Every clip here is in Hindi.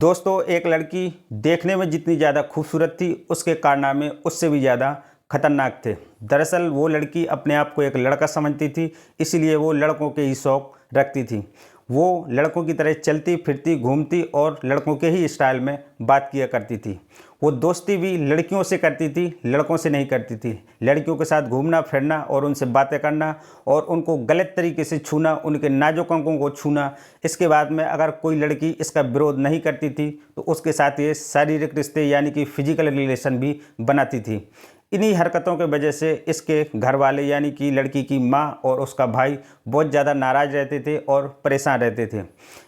दोस्तों, एक लड़की देखने में जितनी ज़्यादा खूबसूरत थी, उसके कारनामे उससे भी ज़्यादा खतरनाक थे। दरअसल वो लड़की अपने आप को एक लड़का समझती थी, इसीलिए वो लड़कों के ही शौक रखती थी। वो लड़कों की तरह चलती फिरती घूमती और लड़कों के ही स्टाइल में बात किया करती थी। वो दोस्ती भी लड़कियों से करती थी, लड़कों से नहीं करती थी। लड़कियों के साथ घूमना फिरना और उनसे बातें करना और उनको गलत तरीके से छूना, उनके नाजुक अंगों को छूना, इसके बाद में अगर कोई लड़की इसका विरोध नहीं करती थी तो उसके साथ ये शारीरिक रिश्ते यानी कि फिजिकल रिलेशन भी बनाती थी। इन्हीं हरकतों के वजह से इसके घर वाले यानी कि लड़की की माँ और उसका भाई बहुत ज़्यादा नाराज़ रहते थे और परेशान रहते थे।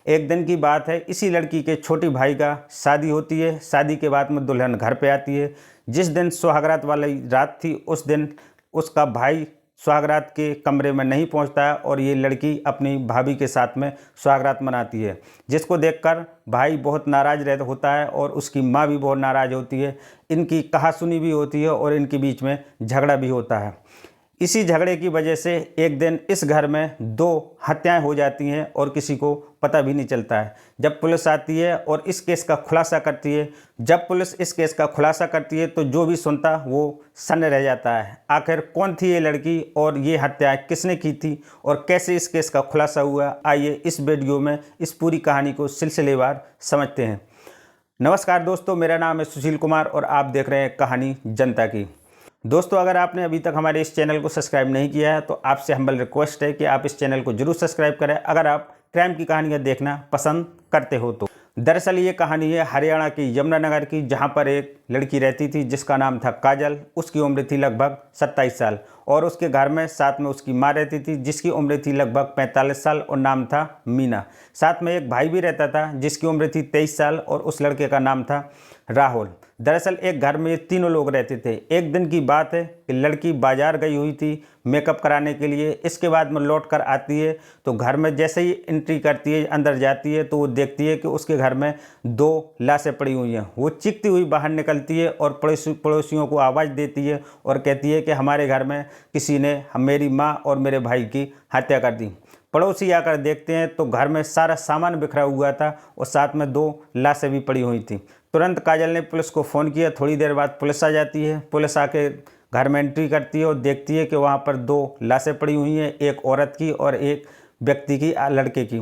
एक दिन की बात है, इसी लड़की के छोटे भाई का शादी होती है। शादी के बाद में दुल्हन घर पे आती है। जिस दिन सुहागरात वाली रात थी, उस दिन उसका भाई सुहागरात के कमरे में नहीं पहुंचता है और ये लड़की अपनी भाभी के साथ में सुहागरात मनाती है, जिसको देखकर भाई बहुत नाराज़ रहता होता है और उसकी माँ भी बहुत नाराज़ होती है। इनकी कहासुनी भी होती है और इनके बीच में झगड़ा भी होता है। इसी झगड़े की वजह से एक दिन इस घर में 2 हत्याएं हो जाती हैं और किसी को पता भी नहीं चलता है। जब पुलिस आती है और इस केस का खुलासा करती है, तो जो भी सुनता वो सन्न रह जाता है। आखिर कौन थी ये लड़की और ये हत्याएं किसने की थी और कैसे इस केस का खुलासा हुआ, आइए इस वीडियो में इस पूरी कहानी को सिलसिलेवार समझते हैं। नमस्कार दोस्तों, मेरा नाम है सुशील कुमार और आप देख रहे हैं कहानी जनता की। दोस्तों, अगर आपने अभी तक हमारे इस चैनल को सब्सक्राइब नहीं किया है तो आपसे हम्बल रिक्वेस्ट है कि आप इस चैनल को जरूर सब्सक्राइब करें अगर आप क्राइम की कहानियाँ देखना पसंद करते हो तो। दरअसल ये कहानी है हरियाणा की यमुनानगर की, जहाँ पर एक लड़की रहती थी जिसका नाम था काजल। उसकी उम्र थी लगभग 27 साल और उसके घर में साथ में उसकी माँ रहती थी जिसकी उम्र थी लगभग 45 साल और नाम था मीना। साथ में एक भाई भी रहता था जिसकी उम्र थी 23 साल और उस लड़के का नाम था राहुल। दरअसल एक घर में ये तीनों लोग रहते थे। एक दिन की बात है कि लड़की बाजार गई हुई थी मेकअप कराने के लिए। इसके बाद में लौट कर आती है तो घर में जैसे ही एंट्री करती है, अंदर जाती है, तो वो देखती है कि उसके घर में 2 लाशें पड़ी हुई हैं। वो चीखती हुई बाहर निकलती है और पड़ोसियों को आवाज़ देती है और कहती है कि हमारे घर में किसी ने मेरी माँ और मेरे भाई की हत्या कर दी। पड़ोसी आकर देखते हैं तो घर में सारा सामान बिखरा हुआ था और साथ में 2 लाशें भी पड़ी हुई थी। तुरंत काजल ने पुलिस को फ़ोन किया। थोड़ी देर बाद पुलिस आ जाती है। पुलिस आके घर में एंट्री करती है और देखती है कि वहाँ पर 2 लाशें पड़ी हुई हैं, एक औरत की और एक व्यक्ति की, लड़के की।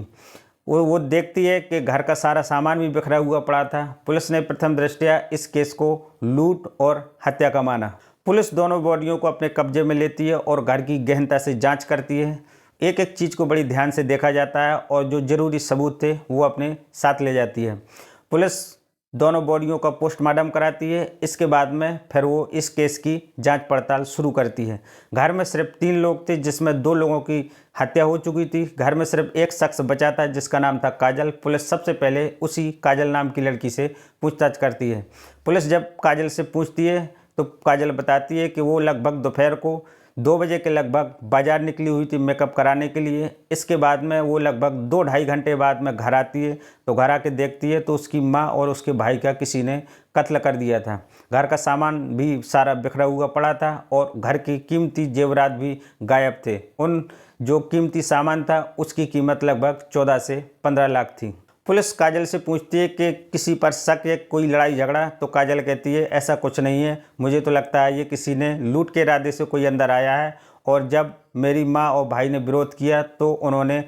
वो देखती है कि घर का सारा सामान भी बिखरा हुआ पड़ा था। पुलिस ने प्रथम दृष्टया इस केस को लूट और हत्या का माना। पुलिस दोनों बॉडियों को अपने कब्जे में लेती है और घर की गहनता से जांच करती है। एक एक चीज़ को बड़ी ध्यान से देखा जाता है और जो ज़रूरी सबूत थे वो अपने साथ ले जाती है। पुलिस दोनों बॉडियों का पोस्टमार्टम कराती है। इसके बाद में फिर वो इस केस की जांच पड़ताल शुरू करती है। घर में सिर्फ 3 लोग थे जिसमें 2 लोगों की हत्या हो चुकी थी। घर में सिर्फ एक शख्स बचा था जिसका नाम था काजल। पुलिस सबसे पहले उसी काजल नाम की लड़की से पूछताछ करती है। पुलिस जब काजल से पूछती है तो काजल बताती है कि वो लगभग दोपहर को 2 बजे के लगभग बाज़ार निकली हुई थी मेकअप कराने के लिए। इसके बाद में वो लगभग 2-2.5 घंटे बाद में घर आती है तो घर आके देखती है तो उसकी माँ और उसके भाई का किसी ने कत्ल कर दिया था। घर का सामान भी सारा बिखरा हुआ पड़ा था और घर की कीमती जेवरात भी गायब थे। उन जो कीमती सामान था उसकी कीमत लगभग 14 से 15 लाख थी। पुलिस काजल से पूछती है कि किसी पर शक है, कोई लड़ाई झगड़ा? तो काजल कहती है ऐसा कुछ नहीं है, मुझे तो लगता है ये किसी ने लूट के इरादे से कोई अंदर आया है और जब मेरी माँ और भाई ने विरोध किया तो उन्होंने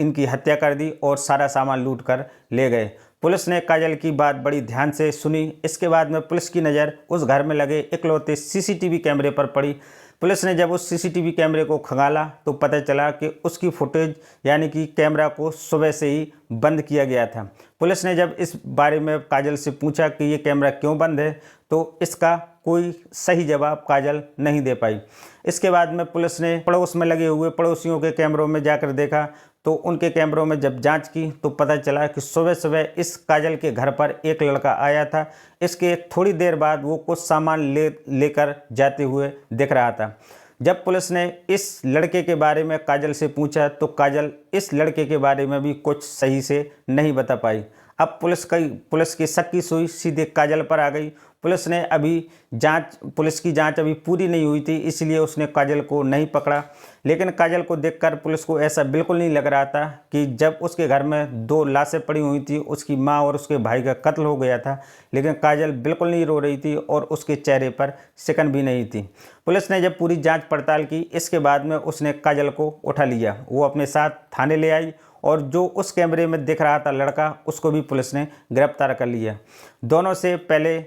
इनकी हत्या कर दी और सारा सामान लूट कर ले गए। पुलिस ने काजल की बात बड़ी ध्यान से सुनी। इसके बाद में पुलिस की नज़र उस घर में लगे इकलौते सीसीटीवी कैमरे पर पड़ी। पुलिस ने जब उस सीसीटीवी कैमरे को खंगाला तो पता चला कि उसकी फुटेज यानी कि कैमरा को सुबह से ही बंद किया गया था। पुलिस ने जब इस बारे में काजल से पूछा कि ये कैमरा क्यों बंद है तो इसका कोई सही जवाब काजल नहीं दे पाई। इसके बाद में पुलिस ने पड़ोस में लगे हुए पड़ोसियों के कैमरों में जाकर देखा तो उनके कैमरों में जब जांच की तो पता चला कि सुबह सुबह इस काजल के घर पर एक लड़का आया था। इसके थोड़ी देर बाद वो कुछ सामान लेकर जाते हुए दिख रहा था। जब पुलिस ने इस लड़के के बारे में काजल से पूछा तो काजल इस लड़के के बारे में भी कुछ सही से नहीं बता पाई। अब पुलिस की शक की सुई सीधे काजल पर आ गई। पुलिस की जांच अभी पूरी नहीं हुई थी, इसलिए उसने काजल को नहीं पकड़ा। लेकिन काजल को देखकर पुलिस को ऐसा बिल्कुल नहीं लग रहा था कि जब उसके घर में 2 लाशें पड़ी हुई थी, उसकी माँ और उसके भाई का कत्ल हो गया था, लेकिन काजल बिल्कुल नहीं रो रही थी और उसके चेहरे पर सिकन भी नहीं थी। पुलिस ने जब पूरी जांच पड़ताल की, इसके बाद में उसने काजल को उठा लिया। वो अपने साथ थाने ले आई और जो उस कैमरे में दिख रहा था लड़का, उसको भी पुलिस ने गिरफ्तार कर लिया। दोनों से पहले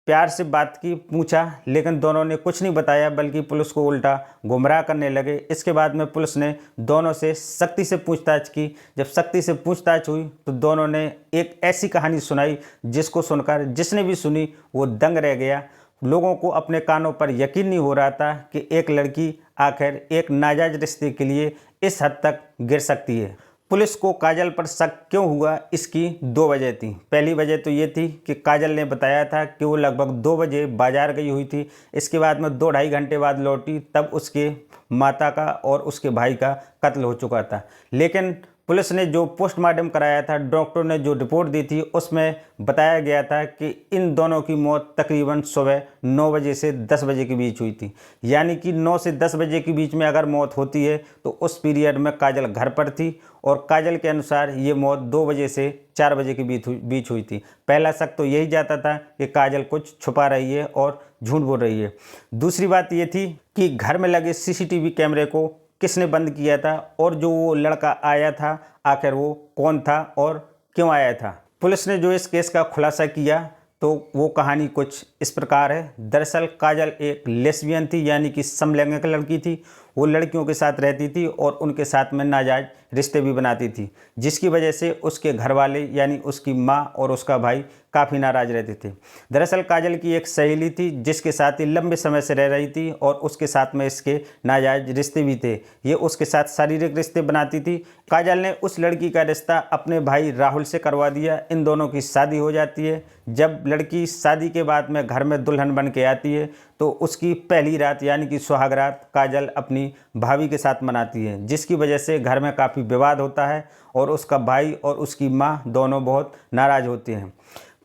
प्यार से बात की, पूछा, लेकिन दोनों ने कुछ नहीं बताया, बल्कि पुलिस को उल्टा गुमराह करने लगे। इसके बाद में पुलिस ने दोनों से सख्ती से पूछताछ की। जब सख्ती से पूछताछ हुई तो दोनों ने एक ऐसी कहानी सुनाई जिसको सुनकर जिसने भी सुनी वो दंग रह गया। लोगों को अपने कानों पर यकीन नहीं हो रहा था कि एक लड़की आखिर एक नाजायज रिश्ते के लिए इस हद तक गिर सकती है। पुलिस को काजल पर शक क्यों हुआ, इसकी 2 वजह थी। पहली वजह तो ये थी कि काजल ने बताया था कि वो लगभग 2 बजे बाजार गई हुई थी। इसके बाद में 2-2.5 घंटे बाद लौटी, तब उसके माता का और उसके भाई का कत्ल हो चुका था। लेकिन पुलिस ने जो पोस्टमार्टम कराया था, डॉक्टर ने जो रिपोर्ट दी थी, उसमें बताया गया था कि इन दोनों की मौत तकरीबन सुबह 9 बजे से 10 बजे के बीच हुई थी। यानी कि 9 से 10 बजे के बीच में अगर मौत होती है तो उस पीरियड में काजल घर पर थी और काजल के अनुसार ये मौत 2 बजे से 4 बजे के बीच हुई थी। पहला शक तो यही जाता था कि काजल कुछ छुपा रही है और झूठ बोल रही है। दूसरी बात ये थी कि घर में लगे सीसीटीवी कैमरे को किसने बंद किया था और जो वो लड़का आया था आखिर वो कौन था और क्यों आया था। पुलिस ने जो इस केस का खुलासा किया तो वो कहानी कुछ इस प्रकार है। दरअसल काजल एक लेस्बियन थी, यानी कि समलैंगिक लड़की थी। वो लड़कियों के साथ रहती थी और उनके साथ में नाजायज रिश्ते भी बनाती थी, जिसकी वजह से उसके घर वाले यानी उसकी माँ और उसका भाई काफ़ी नाराज़ रहते थे। दरअसल काजल की एक सहेली थी जिसके साथ ही लंबे समय से रह रही थी और उसके साथ में इसके नाजायज रिश्ते भी थे। ये उसके साथ शारीरिक रिश्ते बनाती थी। काजल ने उस लड़की का रिश्ता अपने भाई राहुल से करवा दिया। इन दोनों की शादी हो जाती है। जब लड़की शादी के बाद में घर में दुल्हन बन के आती है तो उसकी पहली रात यानी कि सुहाग रात काजल अपनी भाभी के साथ मनाती है, जिसकी वजह से घर में काफ़ी विवाद होता है और उसका भाई और उसकी माँ दोनों बहुत नाराज़ होते हैं।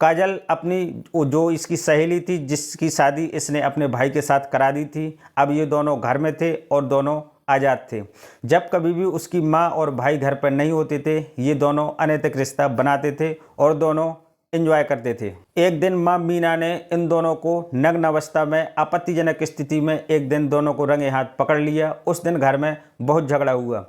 काजल अपनी जो इसकी सहेली थी जिसकी शादी इसने अपने भाई के साथ करा दी थी, अब ये दोनों घर में थे और दोनों आज़ाद थे। जब कभी भी उसकी माँ और भाई घर पर नहीं होते थे, ये दोनों अनैतिक रिश्ता बनाते थे और दोनों एंजॉय करते थे। एक दिन माँ मीना ने इन दोनों को नग्न अवस्था में आपत्तिजनक स्थिति में एक दिन दोनों को रंगे हाथ पकड़ लिया। उस दिन घर में बहुत झगड़ा हुआ।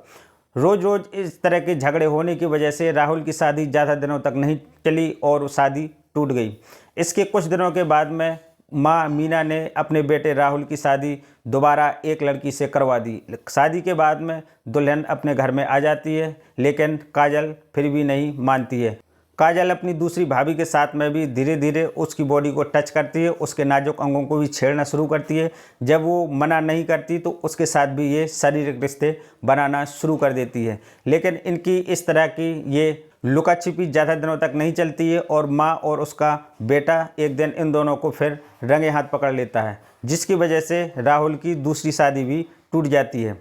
रोज़ रोज़ इस तरह के झगड़े होने की वजह से राहुल की शादी ज़्यादा दिनों तक नहीं चली और शादी टूट गई। इसके कुछ दिनों के बाद में माँ मीना ने अपने बेटे राहुल की शादी दोबारा एक लड़की से करवा दी। शादी के बाद में दुल्हन अपने घर में आ जाती है, लेकिन काजल फिर भी नहीं मानती है। काजल अपनी दूसरी भाभी के साथ में भी धीरे धीरे उसकी बॉडी को टच करती है, उसके नाजुक अंगों को भी छेड़ना शुरू करती है। जब वो मना नहीं करती तो उसके साथ भी ये शारीरिक रिश्ते बनाना शुरू कर देती है। लेकिन इनकी इस तरह की ये लुका छिपी ज़्यादा दिनों तक नहीं चलती है और माँ और उसका बेटा एक दिन इन दोनों को फिर रंगे हाथ पकड़ लेता है, जिसकी वजह से राहुल की दूसरी शादी भी टूट जाती है।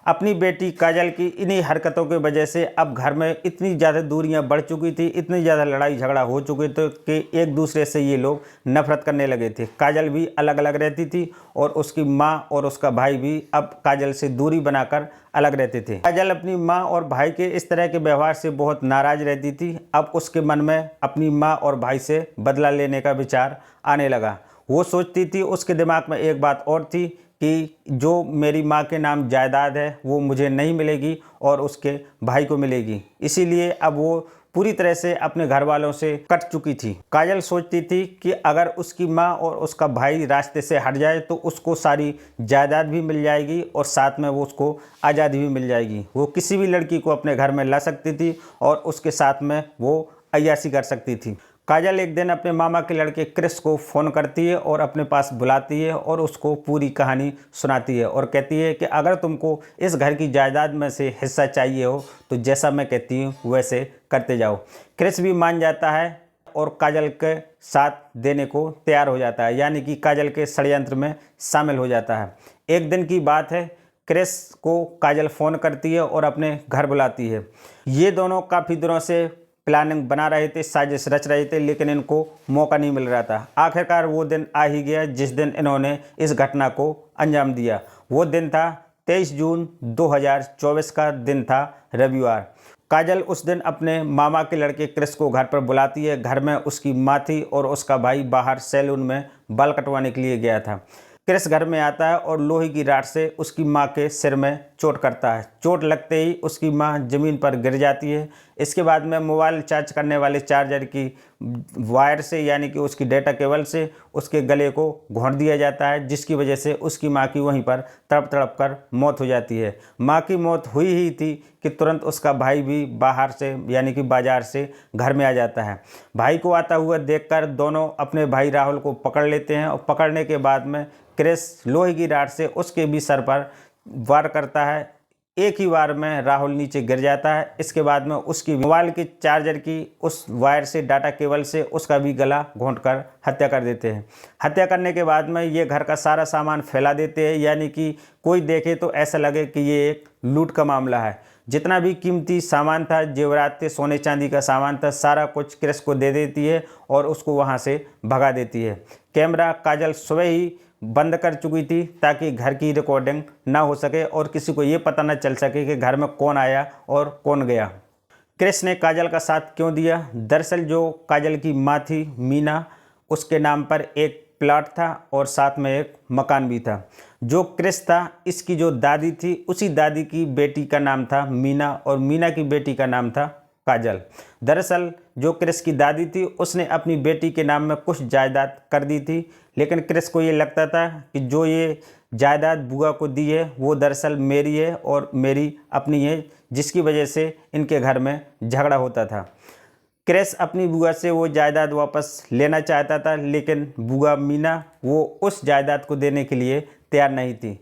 अपनी बेटी काजल की इन्हीं हरकतों की वजह से अब घर में इतनी ज़्यादा दूरियां बढ़ चुकी थी, इतनी ज़्यादा लड़ाई झगड़ा हो चुके थे कि एक दूसरे से ये लोग नफरत करने लगे थे। काजल भी अलग अलग रहती थी और उसकी माँ और उसका भाई भी अब काजल से दूरी बनाकर अलग रहते थे। काजल अपनी माँ और भाई के इस तरह के व्यवहार से बहुत नाराज़ रहती थी। अब उसके मन में अपनी माँ और भाई से बदला लेने का विचार आने लगा। वो सोचती थी, उसके दिमाग में एक बात और थी कि जो मेरी माँ के नाम जायदाद है वो मुझे नहीं मिलेगी और उसके भाई को मिलेगी। इसीलिए अब वो पूरी तरह से अपने घर वालों से कट चुकी थी। काजल सोचती थी कि अगर उसकी माँ और उसका भाई रास्ते से हट जाए तो उसको सारी जायदाद भी मिल जाएगी और साथ में वो उसको आज़ादी भी मिल जाएगी। वो किसी भी लड़की को अपने घर में ला सकती थी और उसके साथ में वो अय्याशी कर सकती थी। काजल एक दिन अपने मामा के लड़के क्रिस को फ़ोन करती है और अपने पास बुलाती है और उसको पूरी कहानी सुनाती है और कहती है कि अगर तुमको इस घर की जायदाद में से हिस्सा चाहिए हो तो जैसा मैं कहती हूँ वैसे करते जाओ। क्रिस भी मान जाता है और काजल के साथ देने को तैयार हो जाता है, यानी कि काजल के षड्यंत्र में शामिल हो जाता है। एक दिन की बात है, क्रिस को काजल फ़ोन करती है और अपने घर बुलाती है। ये दोनों काफ़ी दिनों से प्लानिंग बना रहे थे, साजिश रच रहे थे, लेकिन इनको मौका नहीं मिल रहा था। आखिरकार वो दिन आ ही गया जिस दिन इन्होंने इस घटना को अंजाम दिया। वो दिन था 23 जून 2024 का दिन था, रविवार। काजल उस दिन अपने मामा के लड़के क्रिस को घर पर बुलाती है। घर में उसकी माँ थी और उसका भाई बाहर सैलून में बाल कटवाने के लिए गया था। क्रिस घर में आता है और लोहे की रॉड से उसकी माँ के सिर में चोट करता है। चोट लगते ही उसकी माँ ज़मीन पर गिर जाती है। इसके बाद में मोबाइल चार्ज करने वाले चार्जर की वायर से, यानी कि उसकी डेटा केबल से उसके गले को घोंट दिया जाता है, जिसकी वजह से उसकी माँ की वहीं पर तड़प तड़प कर मौत हो जाती है। माँ की मौत हुई ही थी कि तुरंत उसका भाई भी बाहर से, यानी कि बाजार से घर में आ जाता है। भाई को आता हुआ देखकर दोनों अपने भाई राहुल को पकड़ लेते हैं और पकड़ने के बाद में क्रिस लोहे की रॉड से उसके भी सर पर वार करता है। एक ही वार में राहुल नीचे गिर जाता है। इसके बाद में उसकी मोबाइल के चार्जर की उस वायर से, डाटा केबल से उसका भी गला घोंट कर हत्या कर देते हैं। हत्या करने के बाद में ये घर का सारा सामान फैला देते हैं, यानी कि कोई देखे तो ऐसा लगे कि ये एक लूट का मामला है। जितना भी कीमती सामान था, जेवरात थे, सोने चांदी का सामान था, सारा कुछ क्रिस को दे देती है और उसको वहाँ से भगा देती है। कैमरा काजल सुबह ही बंद कर चुकी थी ताकि घर की रिकॉर्डिंग ना हो सके और किसी को ये पता ना चल सके कि घर में कौन आया और कौन गया। क्रिस ने काजल का साथ क्यों दिया? दरअसल जो काजल की माँ थी मीना, उसके नाम पर एक प्लॉट था और साथ में एक मकान भी था। जो क्रिस था, इसकी जो दादी थी, उसी दादी की बेटी का नाम था मीना और मीना की बेटी का नाम था काजल। दरअसल जो क्रिस की दादी थी उसने अपनी बेटी के नाम में कुछ जायदाद कर दी थी, लेकिन क्रिस को ये लगता था कि जो ये जायदाद बुआ को दी है वो दरअसल मेरी है और मेरी अपनी है, जिसकी वजह से इनके घर में झगड़ा होता था। क्रिस अपनी बुआ से वो जायदाद वापस लेना चाहता था, लेकिन बुआ मीना वो उस जायदाद को देने के लिए तैयार नहीं थी।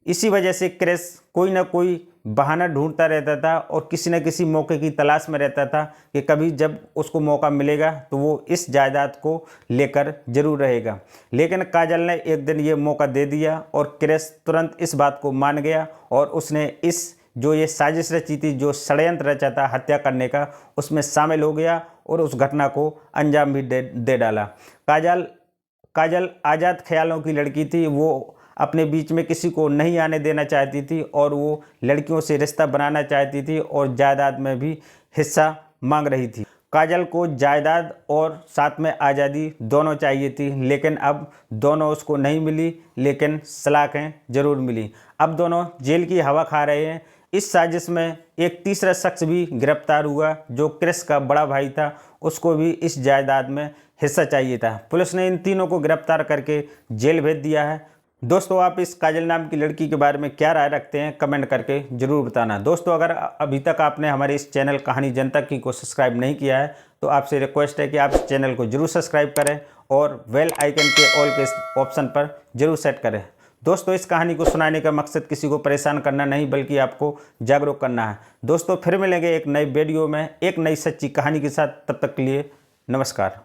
इसी वजह से क्रिस कोई ना कोई बहाना ढूंढता रहता था और किसी न किसी मौके की तलाश में रहता था कि कभी जब उसको मौका मिलेगा तो वो इस जायदाद को लेकर जरूर रहेगा। लेकिन काजल ने एक दिन ये मौका दे दिया और क्रिस तुरंत इस बात को मान गया और उसने इस जो ये साजिश रची थी, जो षड्यंत्र रचा था हत्या करने का, उसमें शामिल हो गया और उस घटना को अंजाम भी दे डाला। काजल आज़ाद ख्यालों की लड़की थी। वो अपने बीच में किसी को नहीं आने देना चाहती थी और वो लड़कियों से रिश्ता बनाना चाहती थी और जायदाद में भी हिस्सा मांग रही थी। काजल को जायदाद और साथ में आज़ादी दोनों चाहिए थी, लेकिन अब दोनों उसको नहीं मिली, लेकिन सलाखें ज़रूर मिली। अब दोनों जेल की हवा खा रहे हैं। इस साजिश में एक तीसरा शख्स भी गिरफ्तार हुआ जो क्रिस का बड़ा भाई था, उसको भी इस जायदाद में हिस्सा चाहिए था। पुलिस ने इन तीनों को गिरफ्तार करके जेल भेज दिया है। दोस्तों, आप इस काजल नाम की लड़की के बारे में क्या राय रखते हैं, कमेंट करके ज़रूर बताना। दोस्तों, अगर अभी तक आपने हमारे इस चैनल कहानी जनता की को सब्सक्राइब नहीं किया है तो आपसे रिक्वेस्ट है कि आप इस चैनल को जरूर सब्सक्राइब करें और बेल आइकन के ऑल के ऑप्शन पर जरूर सेट करें। दोस्तों, इस कहानी को सुनाने का मकसद किसी को परेशान करना नहीं, बल्कि आपको जागरूक करना है। दोस्तों, फिर मिलेंगे एक नई वीडियो में एक नई सच्ची कहानी के साथ। तब तक के लिए नमस्कार।